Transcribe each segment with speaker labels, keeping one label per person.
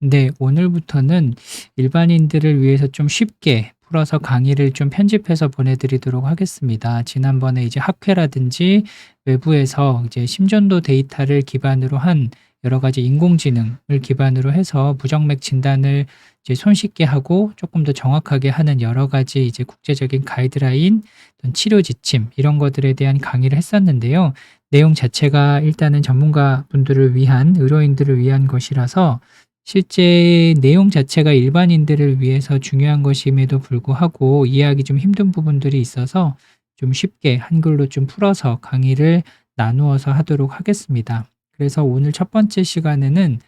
Speaker 1: 네, 오늘부터는 일반인들을 위해서 좀 쉽게 풀어서 강의를 좀 편집해서 보내드리도록 하겠습니다. 지난번에 이제 학회라든지 외부에서 이제 심전도 데이터를 기반으로 한 여러 가지 인공지능을 기반으로 해서 부정맥 진단을 이제 손쉽게 하고 조금 더 정확하게 하는 여러 가지 이제 국제적인 가이드라인, 어떤 치료 지침 이런 것들에 대한 강의를 했었는데요. 내용 자체가 일단은 전문가 분들을 위한, 의료인들을 위한 것이라서 실제 내용 자체가 일반인들을 위해서 중요한 것임에도 불구하고 이해하기 좀 힘든 부분들이 있어서 좀 쉽게 한글로 좀 풀어서 강의를 나누어서 하도록 하겠습니다. 그래서 오늘 첫 번째 시간에는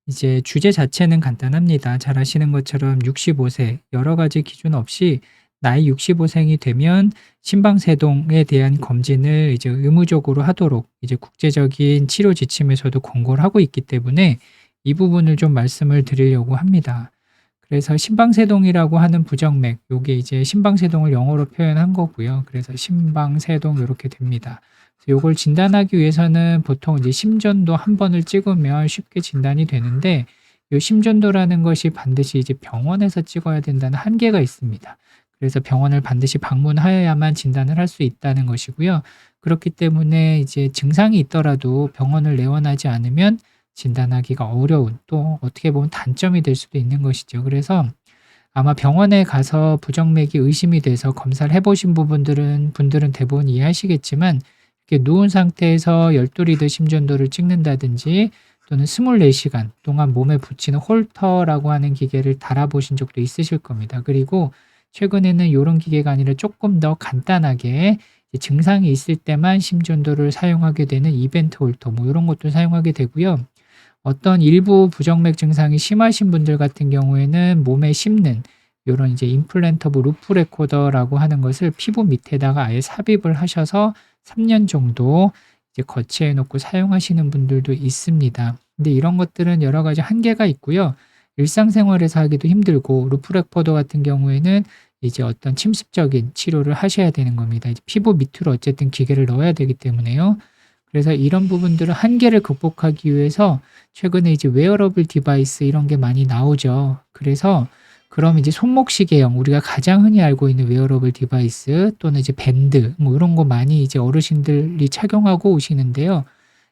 Speaker 1: 이제 주제 자체는 간단합니다. 잘 아시는 것처럼 65세 여러 가지 기준 없이 나이 65세이 되면 심방세동에 대한 검진을 이제 의무적으로 하도록 이제 국제적인 치료 지침에서도 권고를 하고 있기 때문에 이 부분을 좀 말씀을 드리려고 합니다. 그래서 심방세동이라고 하는 부정맥, 요게 이제 심방세동을 영어로 표현한 거고요. 그래서 심방세동 이렇게 됩니다. 요걸 진단하기 위해서는 보통 이제 심전도 한 번을 찍으면 쉽게 진단이 되는데, 요 심전도라는 것이 반드시 이제 병원에서 찍어야 된다는 한계가 있습니다. 그래서 병원을 반드시 방문하여야만 진단을 할 수 있다는 것이고요. 그렇기 때문에 이제 증상이 있더라도 병원을 내원하지 않으면 진단하기가 어려운, 또 어떻게 보면 단점이 될 수도 있는 것이죠. 그래서 아마 병원에 가서 부정맥이 의심이 돼서 검사를 해보신 분들은 대부분 이해하시겠지만, 이렇게 누운 상태에서 12리드 심전도를 찍는다든지 또는 24시간 동안 몸에 붙이는 홀터라고 하는 기계를 달아보신 적도 있으실 겁니다. 그리고 최근에는 이런 기계가 아니라 조금 더 간단하게 증상이 있을 때만 심전도를 사용하게 되는 이벤트 홀터, 뭐 이런 것도 사용하게 되고요. 어떤 일부 부정맥 증상이 심하신 분들 같은 경우에는 몸에 심는 요런 이제 임플란터브 루프 레코더라고 하는 것을 피부 밑에다가 아예 삽입을 하셔서 3년 정도 이제 거치해 놓고 사용하시는 분들도 있습니다. 근데 이런 것들은 여러 가지 한계가 있고요. 일상생활에서 하기도 힘들고, 루프 레코더 같은 경우에는 이제 어떤 침습적인 치료를 하셔야 되는 겁니다. 이제 피부 밑으로 어쨌든 기계를 넣어야 되기 때문에요. 그래서 이런 부분들을 한계를 극복하기 위해서 최근에 이제 웨어러블 디바이스 이런 게 많이 나오죠. 그래서 그럼 이제 손목시계형, 우리가 가장 흔히 알고 있는 웨어러블 디바이스 또는 이제 밴드 뭐 이런 거 많이 이제 어르신들이 착용하고 오시는데요.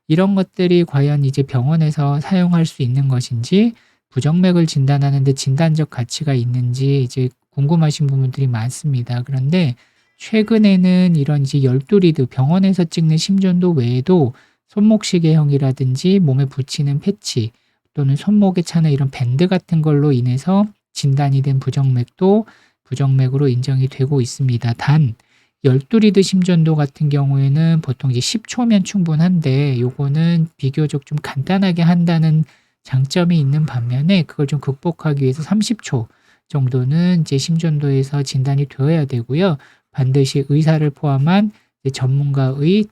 Speaker 1: 이런 것들이 과연 이제 병원에서 사용할 수 있는 것인지, 부정맥을 진단하는 데 진단적 가치가 있는지 이제 궁금하신 부분들이 많습니다. 그런데 최근에는 이런 이제 12리드 병원에서 찍는 심전도 외에도 손목시계형이라든지 몸에 붙이는 패치 또는 손목에 차는 이런 밴드 같은 걸로 인해서 진단이 된 부정맥도 부정맥으로 인정이 되고 있습니다. 단 12리드 심전도 같은 경우에는 보통 이제 10초면 충분한데, 요거는 비교적 좀 간단하게 한다는 장점이 있는 반면에 그걸 좀 극복하기 위해서 30초 정도는 이제 심전도에서 진단이 되어야 되고요. 반드시 의사를 포함한 이제 전문가의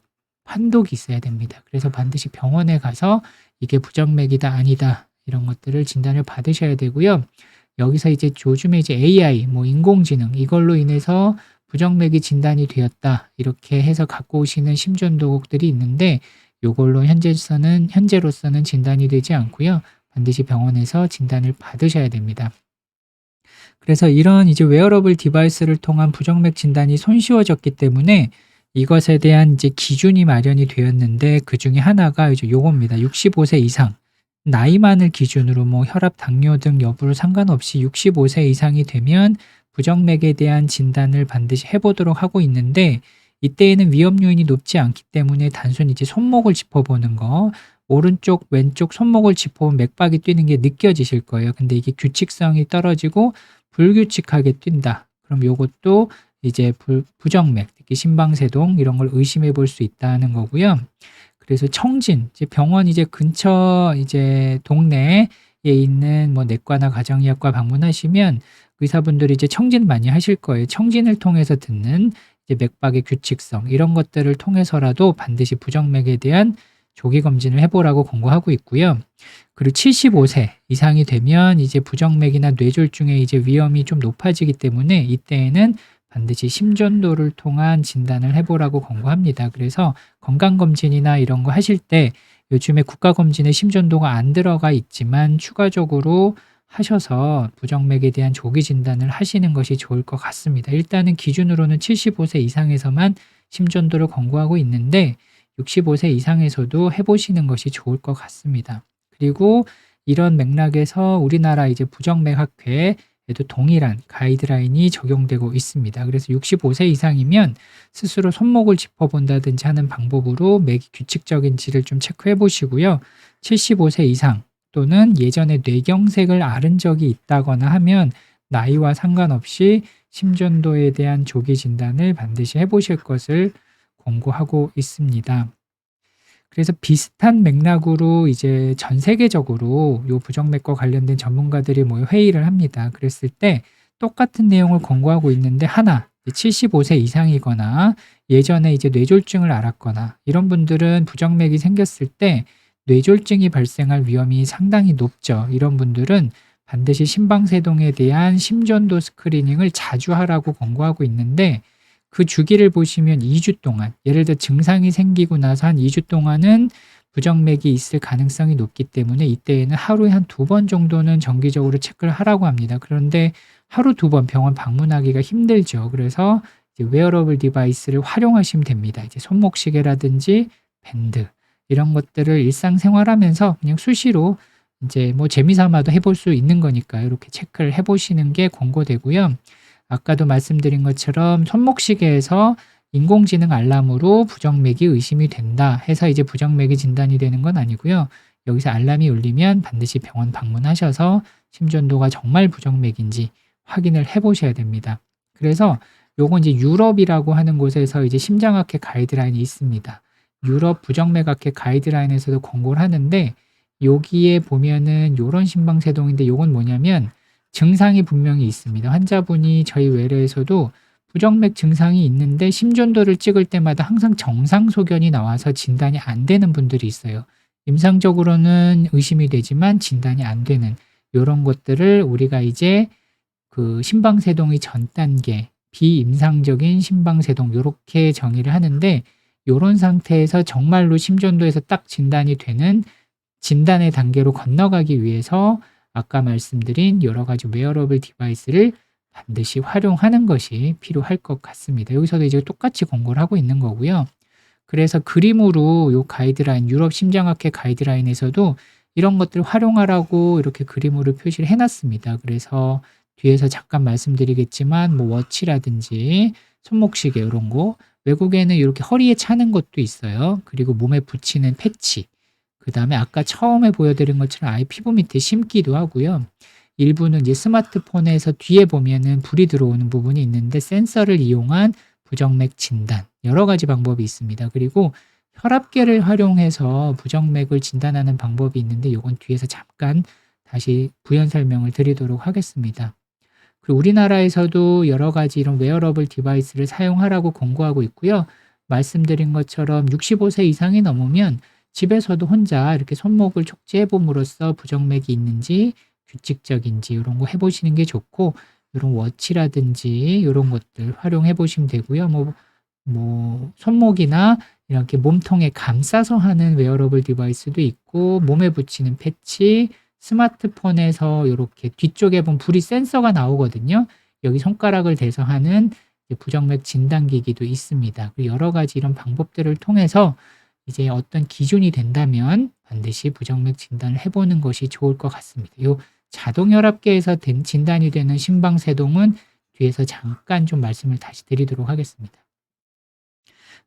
Speaker 1: 판독이 있어야 됩니다. 그래서 반드시 병원에 가서 이게 부정맥이다 아니다 이런 것들을 진단을 받으셔야 되고요. 여기서 이제 요즘에 이제 AI, 뭐 인공지능 이걸로 인해서 부정맥이 진단이 되었다 이렇게 해서 갖고 오시는 심전도곡들이 있는데, 요걸로 현재로서는 진단이 되지 않고요. 반드시 병원에서 진단을 받으셔야 됩니다. 그래서 이런 이제 웨어러블 디바이스를 통한 부정맥 진단이 손쉬워졌기 때문에 이것에 대한 이제 기준이 마련이 되었는데, 그 중에 하나가 이제 요겁니다. 65세 이상. 나이만을 기준으로 뭐 혈압, 당뇨 등 여부를 상관없이 65세 이상이 되면 부정맥에 대한 진단을 반드시 해보도록 하고 있는데, 이때에는 위험 요인이 높지 않기 때문에 단순히 이제 손목을 짚어보는 거, 오른쪽, 왼쪽 손목을 짚어보면 맥박이 뛰는 게 느껴지실 거예요. 근데 이게 규칙성이 떨어지고 불규칙하게 뛴다. 그럼 요것도 이제 부정맥, 특히 심방세동 이런 걸 의심해 볼 수 있다는 거고요. 그래서 청진, 이제 병원 이제 근처 이제 동네에 있는 뭐 내과나 가정의학과 방문하시면 의사분들이 이제 청진 많이 하실 거예요. 청진을 통해서 듣는 이제 맥박의 규칙성 이런 것들을 통해서라도 반드시 부정맥에 대한 조기 검진을 해보라고 권고하고 있고요. 그리고 75세 이상이 되면 이제 부정맥이나 뇌졸중의 이제 위험이 좀 높아지기 때문에 이때에는 반드시 심전도를 통한 진단을 해보라고 권고합니다. 그래서 건강검진이나 이런 거 하실 때 요즘에 국가검진에 심전도가 안 들어가 있지만 추가적으로 하셔서 부정맥에 대한 조기 진단을 하시는 것이 좋을 것 같습니다. 일단은 기준으로는 75세 이상에서만 심전도를 권고하고 있는데 65세 이상에서도 해 보시는 것이 좋을 것 같습니다. 그리고 이런 맥락에서 우리나라 이제 부정맥 학회에도 동일한 가이드라인이 적용되고 있습니다. 그래서 65세 이상이면 스스로 손목을 짚어본다든지 하는 방법으로 맥이 규칙적인지를 좀 체크해 보시고요. 75세 이상 또는 예전에 뇌경색을 앓은 적이 있다거나 하면 나이와 상관없이 심전도에 대한 조기 진단을 반드시 해 보실 것을 권고하고 있습니다. 그래서 비슷한 맥락으로 이제 전 세계적으로 요 부정맥과 관련된 전문가들이 모여 회의를 합니다. 그랬을 때 똑같은 내용을 권고하고 있는데 하나 75세 이상이거나 예전에 이제 뇌졸중을 앓았거나 이런 분들은 부정맥이 생겼을 때 뇌졸중이 발생할 위험이 상당히 높죠. 이런 분들은 반드시 심방세동에 대한 심전도 스크리닝을 자주 하라고 권고하고 있는데 그 주기를 보시면 2주 동안 예를 들어 증상이 생기고 나서 한 2주 동안은 부정맥이 있을 가능성이 높기 때문에 이때에는 하루에 한 2번 정도는 정기적으로 체크를 하라고 합니다. 그런데 하루 2번 병원 방문하기가 힘들죠. 그래서 이제 웨어러블 디바이스를 활용하시면 됩니다. 이제 손목시계라든지 밴드 이런 것들을 일상생활하면서 그냥 수시로 이제 뭐 재미삼아도 해볼 수 있는 거니까 이렇게 체크를 해보시는 게 권고되고요. 아까도 말씀드린 것처럼 손목시계에서 인공지능 알람으로 부정맥이 의심이 된다 해서 이제 부정맥이 진단이 되는 건 아니고요. 여기서 알람이 울리면 반드시 병원 방문하셔서 심전도가 정말 부정맥인지 확인을 해 보셔야 됩니다. 그래서 요건 이제 유럽이라고 하는 곳에서 이제 심장학회 가이드라인이 있습니다. 유럽 부정맥학회 가이드라인에서도 권고를 하는데 여기에 보면은 요런 심방세동인데 요건 뭐냐면 증상이 분명히 있습니다. 환자분이 저희 외래에서도 부정맥 증상이 있는데 심전도를 찍을 때마다 항상 정상 소견이 나와서 진단이 안 되는 분들이 있어요. 임상적으로는 의심이 되지만 진단이 안 되는 요런 것들을 우리가 이제 그 심방세동의 전 단계, 비임상적인 심방세동 요렇게 정의를 하는데 요런 상태에서 정말로 심전도에서 딱 진단이 되는 진단의 단계로 건너가기 위해서 아까 말씀드린 여러 가지 웨어러블 디바이스를 반드시 활용하는 것이 필요할 것 같습니다. 여기서도 이제 똑같이 권고를 하고 있는 거고요. 그래서 그림으로 요 가이드라인, 유럽 심장학회 가이드라인에서도 이런 것들을 활용하라고 이렇게 그림으로 표시를 해놨습니다. 그래서 뒤에서 잠깐 말씀드리겠지만 뭐 워치라든지 손목시계 이런 거, 외국에는 이렇게 허리에 차는 것도 있어요. 그리고 몸에 붙이는 패치, 그 다음에 아까 처음에 보여드린 것처럼 아예 피부 밑에 심기도 하고요. 일부는 이제 스마트폰에서 뒤에 보면은 불이 들어오는 부분이 있는데 센서를 이용한 부정맥 진단, 여러 가지 방법이 있습니다. 그리고 혈압계를 활용해서 부정맥을 진단하는 방법이 있는데 이건 뒤에서 잠깐 다시 부연 설명을 드리도록 하겠습니다. 그리고 우리나라에서도 여러 가지 이런 웨어러블 디바이스를 사용하라고 권고하고 있고요. 말씀드린 것처럼 65세 이상이 넘으면 집에서도 혼자 이렇게 손목을 촉지해 봄으로써 부정맥이 있는지 규칙적인지 이런 거 해보시는 게 좋고, 이런 워치라든지 이런 것들 활용해 보시면 되고요. 뭐 손목이나 이렇게 몸통에 감싸서 하는 웨어러블 디바이스도 있고, 몸에 붙이는 패치, 스마트폰에서 이렇게 뒤쪽에 보면 불이 센서가 나오거든요. 여기 손가락을 대서 하는 부정맥 진단기기도 있습니다. 그리고 여러 가지 이런 방법들을 통해서 이제 어떤 기준이 된다면 반드시 부정맥 진단을 해보는 것이 좋을 것 같습니다. 요 자동혈압계에서 진단이 되는 심방세동은 뒤에서 잠깐 좀 말씀을 다시 드리도록 하겠습니다.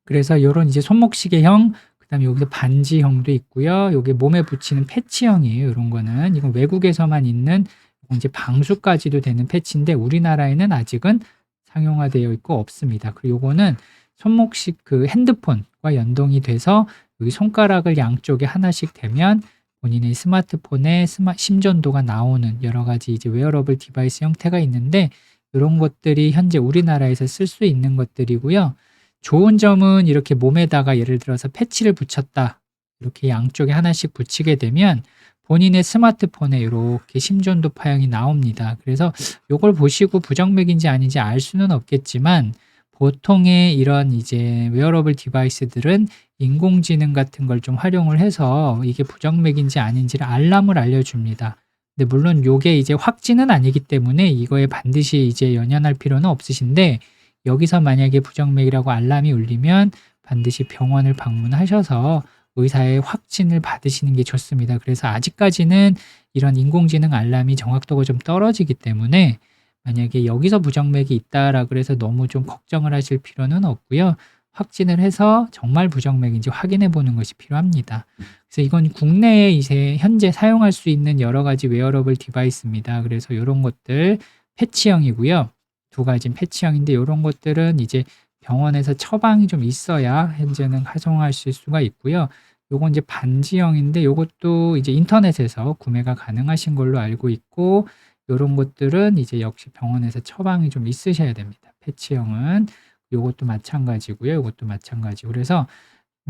Speaker 1: 그래서 요런 이제 손목시계형, 그다음에 여기서 반지형도 있고요. 요게 몸에 붙이는 패치형이에요. 요런 거는 이건 외국에서만 있는 이제 방수까지도 되는 패치인데 우리나라에는 아직은 상용화되어 있고 없습니다. 그리고 요거는 손목식 그 핸드폰과 연동이 돼서 여기 손가락을 양쪽에 하나씩 대면 본인의 스마트폰에 심전도가 나오는 여러 가지 이제 웨어러블 디바이스 형태가 있는데 이런 것들이 현재 우리나라에서 쓸 수 있는 것들이고요. 좋은 점은 이렇게 몸에다가 예를 들어서 패치를 붙였다. 이렇게 양쪽에 하나씩 붙이게 되면 본인의 스마트폰에 이렇게 심전도 파형이 나옵니다. 그래서 이걸 보시고 부정맥인지 아닌지 알 수는 없겠지만 보통의 이런 이제 웨어러블 디바이스들은 인공지능 같은 걸 좀 활용을 해서 이게 부정맥인지 아닌지를 알람을 알려줍니다. 근데 물론 요게 이제 확진은 아니기 때문에 이거에 반드시 이제 연연할 필요는 없으신데, 여기서 만약에 부정맥이라고 알람이 울리면 반드시 병원을 방문하셔서 의사의 확진을 받으시는 게 좋습니다. 그래서 아직까지는 이런 인공지능 알람이 정확도가 좀 떨어지기 때문에 만약에 여기서 부정맥이 있다라 그래서 너무 좀 걱정을 하실 필요는 없고요. 확진을 해서 정말 부정맥인지 확인해 보는 것이 필요합니다. 그래서 이건 국내에 이제 현재 사용할 수 있는 여러 가지 웨어러블 디바이스입니다. 그래서 요런 것들 패치형이고요. 두 가지는 패치형인데 요런 것들은 이제 병원에서 처방이 좀 있어야 현재는 활용하실 수가 있고요. 요건 이제 반지형인데 요것도 이제 인터넷에서 구매가 가능하신 걸로 알고 있고, 요런 것들은 이제 역시 병원에서 처방이 좀 있으셔야 됩니다. 패치형은 요것도 마찬가지고요. 요것도 마찬가지고. 그래서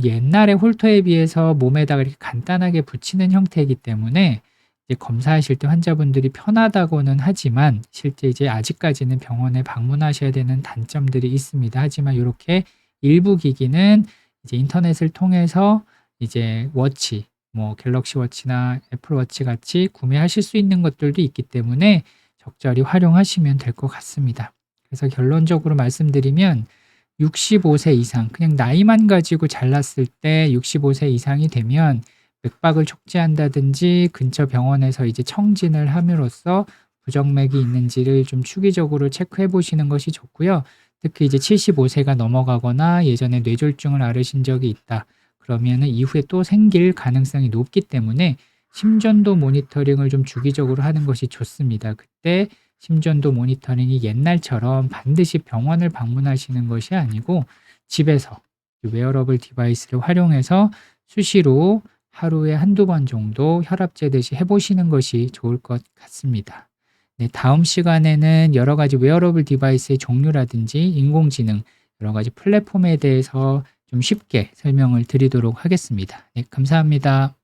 Speaker 1: 옛날에 홀터에 비해서 몸에다가 이렇게 간단하게 붙이는 형태이기 때문에 이제 검사하실 때 환자분들이 편하다고는 하지만 실제 이제 아직까지는 병원에 방문하셔야 되는 단점들이 있습니다. 하지만 요렇게 일부 기기는 이제 인터넷을 통해서 이제 워치, 뭐 갤럭시 워치나 애플 워치 같이 구매하실 수 있는 것들도 있기 때문에 적절히 활용하시면 될 것 같습니다. 그래서 결론적으로 말씀드리면 65세 이상, 그냥 나이만 가지고 잘났을 때 65세 이상이 되면 맥박을 촉지한다든지 근처 병원에서 이제 청진을 함으로써 부정맥이 있는지를 좀 주기적으로 체크해 보시는 것이 좋고요. 특히 이제 75세가 넘어가거나 예전에 뇌졸중을 앓으신 적이 있다, 그러면은 이후에 또 생길 가능성이 높기 때문에 심전도 모니터링을 좀 주기적으로 하는 것이 좋습니다. 그때 심전도 모니터링이 옛날처럼 반드시 병원을 방문하시는 것이 아니고 집에서 웨어러블 디바이스를 활용해서 수시로 하루에 한두 번 정도 혈압 재듯이 해보시는 것이 좋을 것 같습니다. 네, 다음 시간에는 여러 가지 웨어러블 디바이스의 종류라든지 인공지능, 여러 가지 플랫폼에 대해서 좀 쉽게 설명을 드리도록 하겠습니다. 네, 감사합니다.